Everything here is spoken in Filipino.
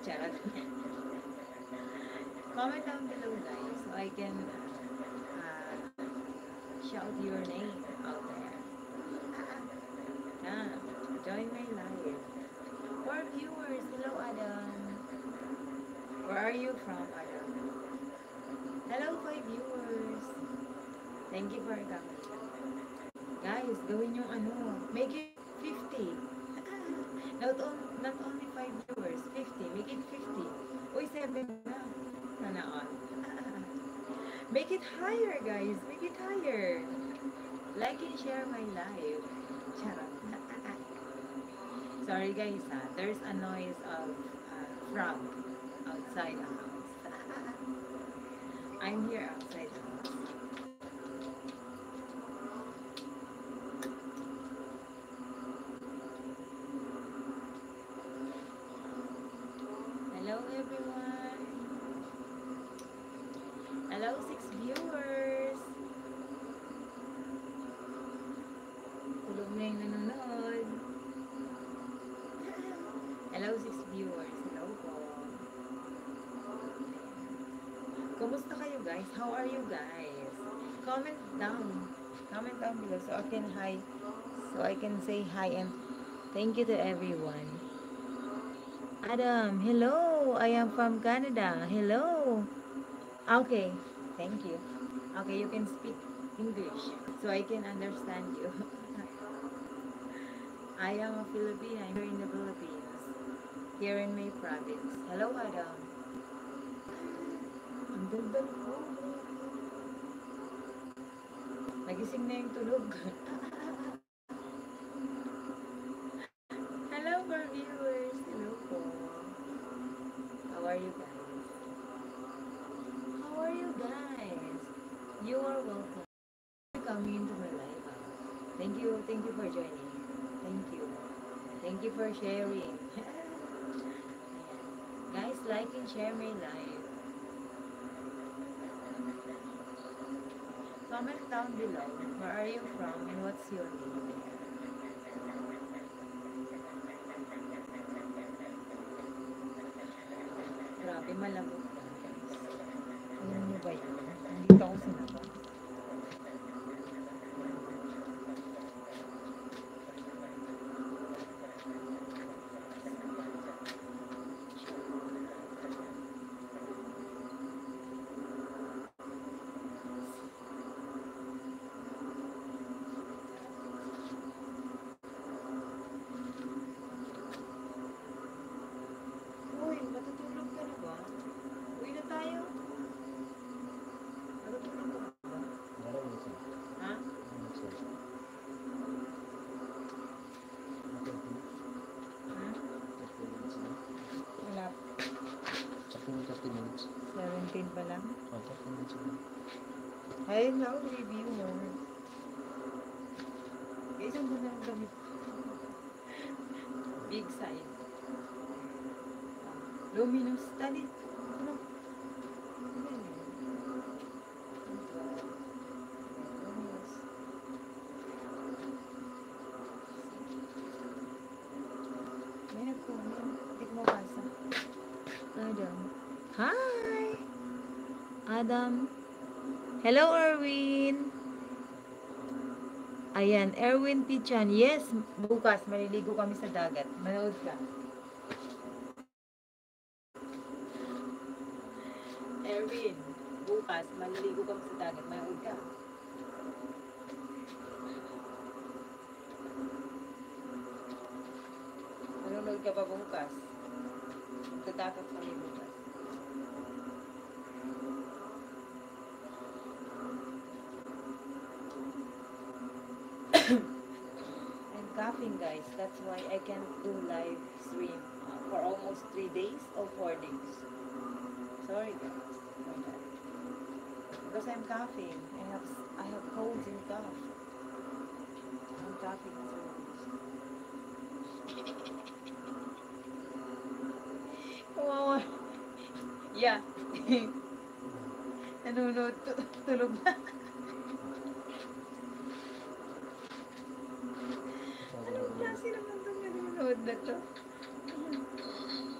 Charot. Comment down below, guys, so I can shout your name out there. Ah, join my live. For viewers, hello Adam. Where are you from, Adam? Hello, 5 viewers. Thank you for coming. Guys, gawin yung make it 50. Not only 5 viewers, 50. Make it 50. Uy, 7 na. Sana all. Make it higher, guys. Make it higher. Like and share my live. Charot. Sorry, guys. There's a noise of frog outside the house. I'm here outside the house. Hello, everyone. Hello, 6 viewers. Tulog na yung nanonood. Hello, 6 viewers. Hello po. Kumusta kayo, guys? How are you, guys? Comment down. Comment down below so I can say hi and thank you to everyone. Adam, hello. I am from Canada. Hello. Okay, thank you. Okay, you can speak English so I can understand you. I am a Filipino. I'm here in the Philippines. Here in my province. Hello, Adam. Ang daldal ko. Nagising na yung tulog. Hello, for viewers. Hello po. How are you guys? How are you guys? You are welcome. Coming into my life. Thank you for joining. Thank you for sharing. Guys, like and share my live. Comment down below. Where are you from and what's your name? Grabe, malamot guys. Alam niyo ba yun? Nandito ako sa labas. Uy, matutulog ka na ba? Uwi na tayo. Matutulog ka ba? Ha? Wala. 30 minutes. 17 pa lang. 30 minutes. Ayun na, review mo. Guys, ang ganda ng damit. Big size. Luminous. Tali. Ano? Luminous. May nagkumin. Hindi ko mabasa. Adam. Hi! Adam. Hello, Erwin. Ayan, Erwin Pichan. Yes, bukas maliligo kami sa dagat. Manood ka. Erwin, bukas maliligo kami sa dagat. Manood ka. Manood ka pa bukas. Sa dagat kami bukas. I'm coughing, guys. That's why I can't do live stream for almost 3 days or 4 days. Sorry, guys, for that. Because I'm coughing. I have colds and cough. I'm coughing so kawawa. Yeah. Nanonood. Tulog na. Anong klase naman itong nanonood na to?